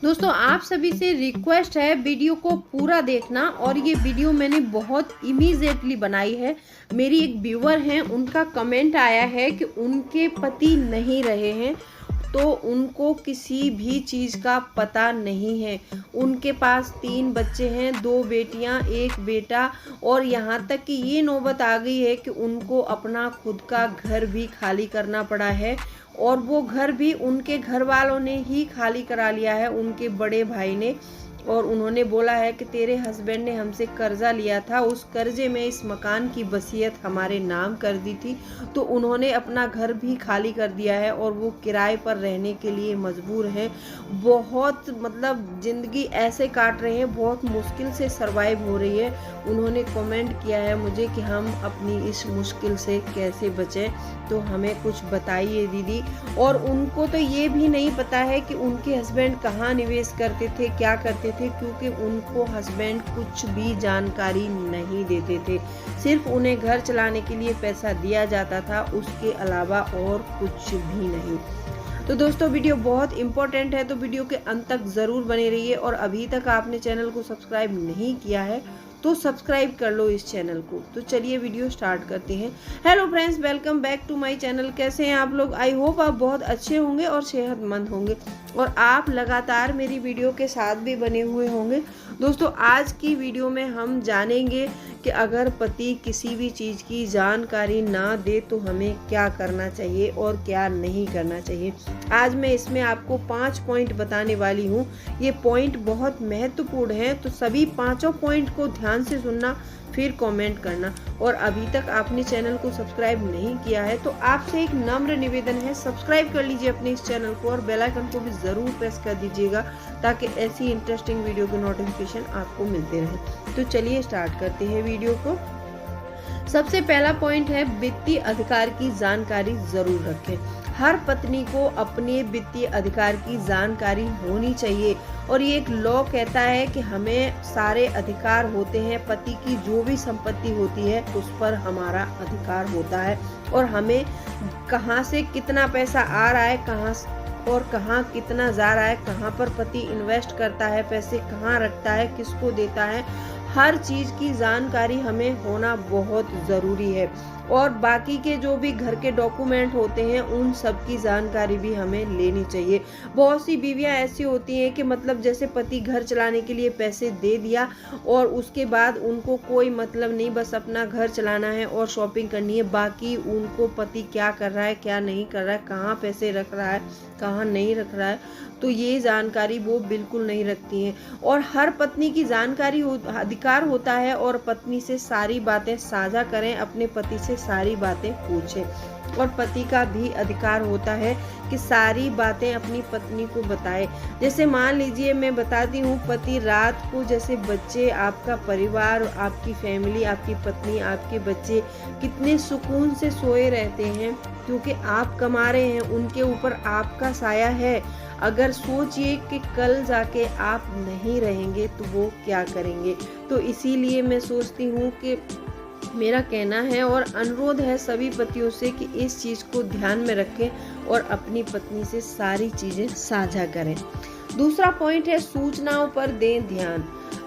दोस्तों आप सभी से रिक्वेस्ट है वीडियो को पूरा देखना। और ये वीडियो मैंने बहुत इमीडिएटली बनाई है। मेरी एक व्यूअर हैं, उनका कमेंट आया है कि उनके पति नहीं रहे हैं, तो उनको किसी भी चीज़ का पता नहीं है। उनके पास 3 बच्चे हैं, 2 बेटियां, 1 बेटा, और यहाँ तक कि ये नौबत आ गई है कि उनको अपना खुद का घर भी खाली करना पड़ा है। और वो घर भी उनके घर वालों ने ही खाली करा लिया है, उनके बड़े भाई ने। और उन्होंने बोला है कि तेरे हस्बैंड ने हमसे कर्जा लिया था, उस कर्जे में इस मकान की वसीयत हमारे नाम कर दी थी, तो उन्होंने अपना घर भी खाली कर दिया है और वो किराए पर रहने के लिए मजबूर हैं। बहुत मतलब ज़िंदगी ऐसे काट रहे हैं, बहुत मुश्किल से सरवाइव हो रही है। उन्होंने कमेंट किया है मुझे कि हम अपनी इस मुश्किल से कैसे बचें, तो हमें कुछ बताइए दीदी। और उनको तो ये भी नहीं पता है कि उनके हस्बैंड कहाँ निवेश करते थे, क्या करते थे, क्योंकि उनको हस्बैंड कुछ भी जानकारी नहीं देते थे। सिर्फ उन्हें घर चलाने के लिए पैसा दिया जाता था, उसके अलावा और कुछ भी नहीं। तो दोस्तों वीडियो बहुत इंपॉर्टेंट है, तो वीडियो के अंत तक ज़रूर बने रहिए। और अभी तक आपने चैनल को सब्सक्राइब नहीं किया है तो सब्सक्राइब कर लो इस चैनल को। तो चलिए वीडियो स्टार्ट करते हैं। Hello friends, welcome back to my channel. कैसे हैं आप लोग? आई होप आप बहुत अच्छे होंगे और सेहतमंद होंगे और आप लगातार मेरी वीडियो के साथ भी बने हुए होंगे। दोस्तों आज की वीडियो में हम जानेंगे कि अगर पति किसी भी चीज़ की जानकारी ना दे तो हमें क्या करना चाहिए और क्या नहीं करना चाहिए। आज मैं इसमें आपको 5 पॉइंट बताने वाली हूँ। ये पॉइंट बहुत महत्वपूर्ण है, तो सभी 5 पॉइंट को ध्यान से सुनना, फिर कमेंट करना। और अभी तक आपने चैनल को सब्सक्राइब नहीं किया है तो आपसे एक नम्र निवेदन है, सब्सक्राइब कर लीजिए अपने इस चैनल को और बेल आइकन को भी ज़रूर प्रेस कर दीजिएगा, ताकि ऐसी इंटरेस्टिंग वीडियो के नोटिफिकेशन आपको मिलते रहे। तो चलिए स्टार्ट करते हैं वीडियो को। सबसे पहला पॉइंट है, वित्तीय अधिकार की जानकारी जरूर रखें। हर पत्नी को अपने वित्तीय अधिकार की जानकारी होनी चाहिए और ये एक लॉ कहता है कि हमें सारे अधिकार होते हैं। पति की जो भी संपत्ति होती है उस पर हमारा अधिकार होता है और हमें कहाँ से कितना पैसा आ रहा है, कहाँ कितना जा रहा है, कहाँ पर पति इन्वेस्ट करता है, पैसे कहाँ रखता है, किसको देता है, हर चीज़ की जानकारी हमें होना बहुत ज़रूरी है। और बाकी के जो भी घर के डॉक्यूमेंट होते हैं उन सब की जानकारी भी हमें लेनी चाहिए। बहुत सी बीवियां ऐसी होती हैं कि मतलब जैसे पति घर चलाने के लिए पैसे दे दिया और उसके बाद उनको कोई मतलब नहीं, बस अपना घर चलाना है और शॉपिंग करनी है। बाकी उनको पति क्या कर रहा है, क्या नहीं कर रहा है, कहाँ पैसे रख रहा है, कहाँ नहीं रख रहा है, तो ये जानकारी वो बिल्कुल नहीं रखती हैं। और हर पत्नी की जानकारी अधिकार होता है और पत्नी से सारी बातें साझा करें, अपने पति से सारी बातें पूछें। और पति का भी अधिकार होता है कि सारी बातें अपनी पत्नी को बताए। जैसे मान लीजिए मैं बताती हूँ, पति रात को जैसे बच्चे, आपका परिवार, आपकी फैमिली, आपकी पत्नी, आपके बच्चे कितने सुकून से सोए रहते हैं क्योंकि आप कमा रहे हैं, उनके ऊपर आपका साया है। अगर सोचिए कि कल जाके आप नहीं रहेंगे तो वो क्या करेंगे। तो इसीलिए मैं सोचती हूँ कि मेरा कहना है और अनुरोध है सभी पतियों से कि इस चीज़ को ध्यान में रखें और अपनी पत्नी से सारी चीज़ें साझा करें। दूसरा पॉइंट है, सूचनाओं पर दें ध्यान।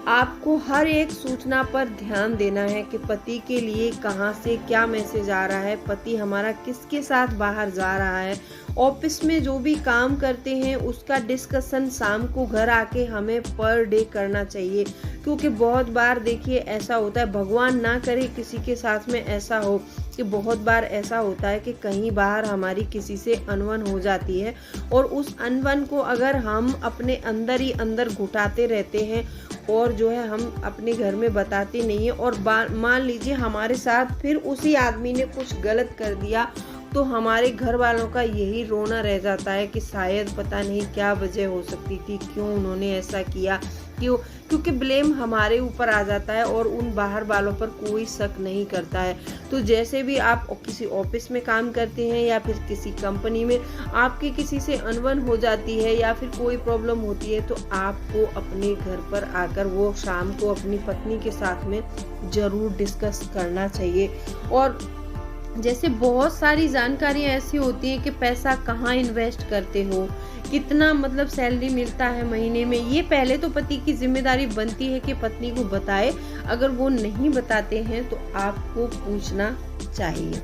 आपको हर एक सूचना पर ध्यान देना है कि पति के लिए कहाँ से क्या मैसेज आ रहा है, पति हमारा किसके साथ बाहर जा रहा है, ऑफिस में जो भी काम करते हैं उसका डिस्कशन शाम को घर आके हमें पर डे करना चाहिए। क्योंकि बहुत बार देखिए ऐसा होता है, भगवान ना करे किसी के साथ में ऐसा हो, कि बहुत बार ऐसा होता है कि कहीं बाहर हमारी किसी से अनबन हो जाती है और उस अनबन को अगर हम अपने अंदर ही अंदर घुटाते रहते हैं और जो है हम अपने घर में बताते नहीं है, और मान लीजिए हमारे साथ फिर उसी आदमी ने कुछ गलत कर दिया, तो हमारे घर वालों का यही रोना रह जाता है कि शायद पता नहीं क्या वजह हो सकती थी, क्यों उन्होंने ऐसा किया, क्योंकि ब्लेम हमारे ऊपर आ जाता है और उन बाहर वालों पर कोई शक नहीं करता है। तो जैसे भी आप किसी ऑफिस में काम करते हैं या फिर किसी कंपनी में आपके किसी से अनबन हो जाती है या फिर कोई प्रॉब्लम होती है, तो आपको अपने घर पर आकर वो शाम को अपनी पत्नी के साथ में ज़रूर डिस्कस करना चाहिए। और जैसे बहुत सारी जानकारियाँ ऐसी होती हैं कि पैसा कहाँ इन्वेस्ट करते हो, कितना मतलब सैलरी मिलता है महीने में, ये पहले तो पति की जिम्मेदारी बनती है कि पत्नी को बताए। अगर वो नहीं बताते हैं तो आपको पूछना चाहिए।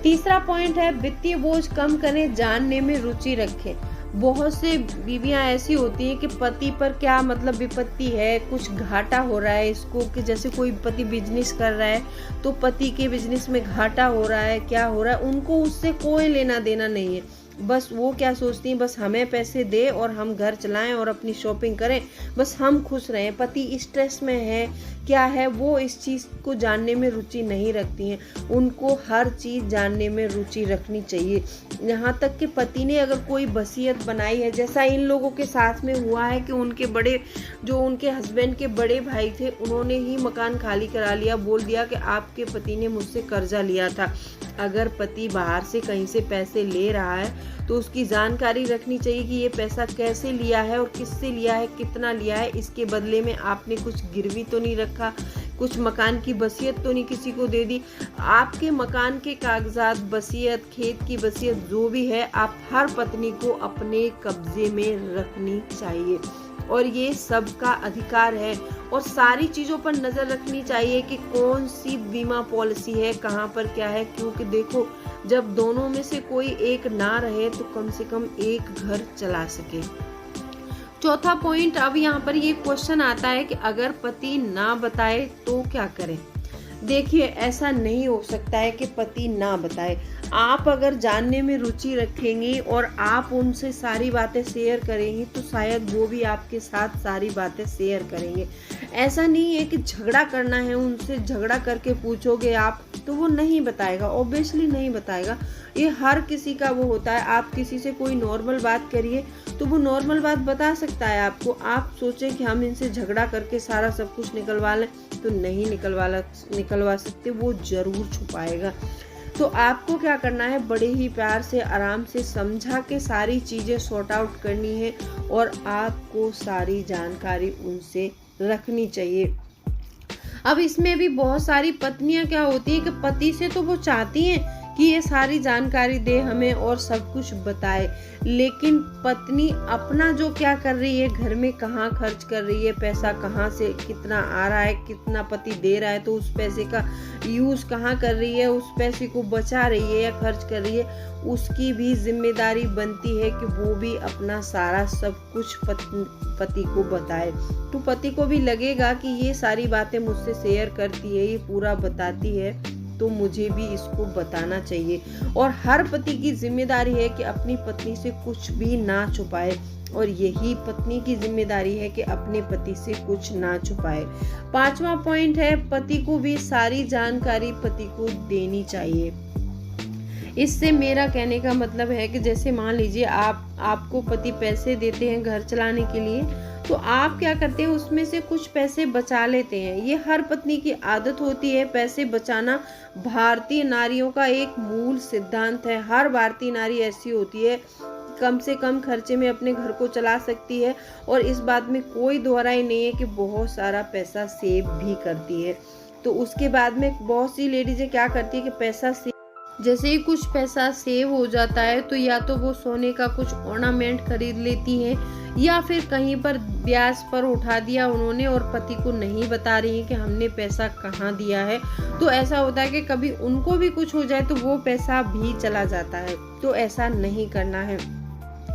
तीसरा पॉइंट है वित्तीय बोझ कम करें, जानने में रुचि रखें। बहुत से बीवियां ऐसी होती हैं कि पति पर क्या मतलब विपत्ति है, कुछ घाटा हो रहा है इसको, कि जैसे कोई पति बिजनेस कर रहा है तो पति के बिजनेस में घाटा हो रहा है, क्या हो रहा है, उनको उससे कोई लेना देना नहीं है। बस वो क्या सोचती हैं, बस हमें पैसे दे और हम घर चलाएं और अपनी शॉपिंग करें, बस हम खुश रहें। पति स्ट्रेस में है क्या है, वो इस चीज़ को जानने में रुचि नहीं रखती हैं। उनको हर चीज़ जानने में रुचि रखनी चाहिए। यहाँ तक कि पति ने अगर कोई वसीयत बनाई है, जैसा इन लोगों के साथ में हुआ है कि उनके हस्बैंड के बड़े भाई थे, उन्होंने ही मकान खाली करा लिया, बोल दिया कि आपके पति ने मुझसे कर्जा लिया था। अगर पति बाहर से कहीं से पैसे ले रहा है तो उसकी जानकारी रखनी चाहिए कि ये पैसा कैसे लिया है और किससे लिया है, कितना लिया है, इसके बदले में आपने कुछ गिरवी तो नहीं रखा, कुछ मकान की वसीयत तो नहीं किसी को दे दी। आपके मकान के कागजात, वसीयत, खेत की वसीयत जो भी है, आप हर पत्नी को अपने कब्जे में रखनी चाहिए और ये सबका अधिकार है। और सारी चीज़ों पर नज़र रखनी चाहिए कि कौन सी बीमा पॉलिसी है, कहाँ पर क्या है, क्योंकि देखो जब दोनों में से कोई एक ना रहे तो कम से कम एक घर चला सके। चौथा पॉइंट, अब यहाँ पर ये क्वेश्चन आता है कि अगर पति ना बताए तो क्या करें। देखिए, ऐसा नहीं हो सकता है कि पति ना बताए। आप अगर जानने में रुचि रखेंगी और आप उनसे सारी बातें शेयर करेंगी तो शायद वो भी आपके साथ सारी बातें शेयर करेंगे। ऐसा नहीं है कि झगड़ा करना है, उनसे झगड़ा करके पूछोगे आप तो वो नहीं बताएगा, ऑब्वियसली नहीं बताएगा। ये हर किसी का वो होता है। आप किसी से कोई नॉर्मल बात करिए तो वो नॉर्मल बात बता सकता है आपको। आप सोचें कि हम इनसे झगड़ा करके सारा सब कुछ निकलवा लें तो नहीं निकलवा सकते, वो जरूर छुपाएगा। तो आपको क्या करना है, बड़े ही प्यार से आराम से समझा के सारी चीज़ें सॉर्ट आउट करनी है और आपको सारी जानकारी उनसे रखनी चाहिए। अब इसमें भी बहुत सारी पत्नियां क्या होती हैं कि पति से तो वो चाहती हैं कि ये सारी जानकारी दे हमें और सब कुछ बताए, लेकिन पत्नी अपना जो क्या कर रही है, घर में कहाँ खर्च कर रही है, पैसा कहाँ से कितना आ रहा है, कितना पति दे रहा है तो उस पैसे का यूज़ कहाँ कर रही है, उस पैसे को बचा रही है या खर्च कर रही है, उसकी भी जिम्मेदारी बनती है कि वो भी अपना सारा सब कुछ पति को बताए। तो पति को भी लगेगा कि ये सारी बातें मुझसे शेयर करती है, ये पूरा बताती है, तो मुझे भी इसको बताना चाहिए। और हर पति की जिम्मेदारी है कि अपनी पत्नी से कुछ भी ना छुपाए और यही पत्नी की जिम्मेदारी है कि अपने पति से कुछ ना छुपाए। पांचवा पॉइंट है, पति को भी सारी जानकारी पति को देनी चाहिए। इससे मेरा कहने का मतलब है कि जैसे मान लीजिए आपको पति पैसे देते हैं घर चलाने के लिए, तो आप क्या करते हैं, उसमें से कुछ पैसे बचा लेते हैं। ये हर पत्नी की आदत होती है। पैसे बचाना भारतीय नारियों का एक मूल सिद्धांत है। हर भारतीय नारी ऐसी होती है, कम से कम खर्चे में अपने घर को चला सकती है और इस बात में कोई दोहराई नहीं है कि बहुत सारा पैसा सेव भी करती है। तो उसके बाद में बहुत सी लेडीजें क्या करती है कि पैसा जैसे ही कुछ पैसा सेव हो जाता है तो या तो वो सोने का कुछ ऑर्नामेंट खरीद लेती हैं या फिर कहीं पर ब्याज पर उठा दिया उन्होंने और पति को नहीं बता रही है कि हमने पैसा कहाँ दिया है। तो ऐसा होता है कि कभी उनको भी कुछ हो जाए तो वो पैसा भी चला जाता है। तो ऐसा नहीं करना है।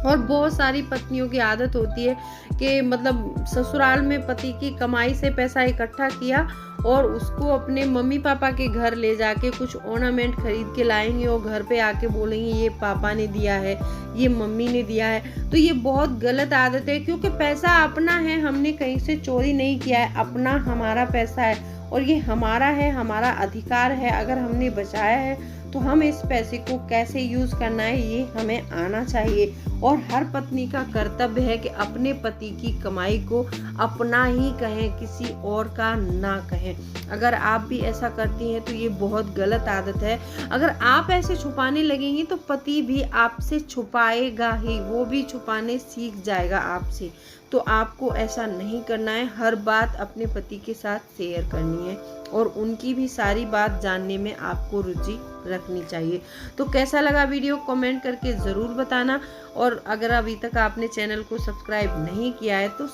और बहुत सारी पत्नियों की आदत होती है कि मतलब ससुराल में पति की कमाई से पैसा इकट्ठा किया और उसको अपने मम्मी पापा के घर ले जाके कुछ ऑर्नामेंट खरीद के लाएंगे और घर पे आके बोलेंगे ये पापा ने दिया है, ये मम्मी ने दिया है। तो ये बहुत गलत आदत है, क्योंकि पैसा अपना है, हमने कहीं से चोरी नहीं किया है, अपना हमारा पैसा है और ये हमारा है, हमारा अधिकार है। अगर हमने बचाया है तो हम इस पैसे को कैसे यूज़ करना है ये हमें आना चाहिए और हर पत्नी का कर्तव्य है कि अपने पति की कमाई को अपना ही कहें, किसी और का ना कहें। अगर आप भी ऐसा करती हैं तो ये बहुत गलत आदत है। अगर आप ऐसे छुपाने लगेंगी तो पति भी आपसे छुपाएगा ही, वो भी छुपाने सीख जाएगा आपसे। तो आपको ऐसा नहीं करना है, हर बात अपने पति के साथ शेयर करनी है और उनकी भी सारी बात जानने में आपको रुचि रखनी चाहिए। तो कैसा लगा वीडियो कमेंट करके ज़रूर बताना, और अगर अभी तक आपने चैनल को सब्सक्राइब नहीं किया है तो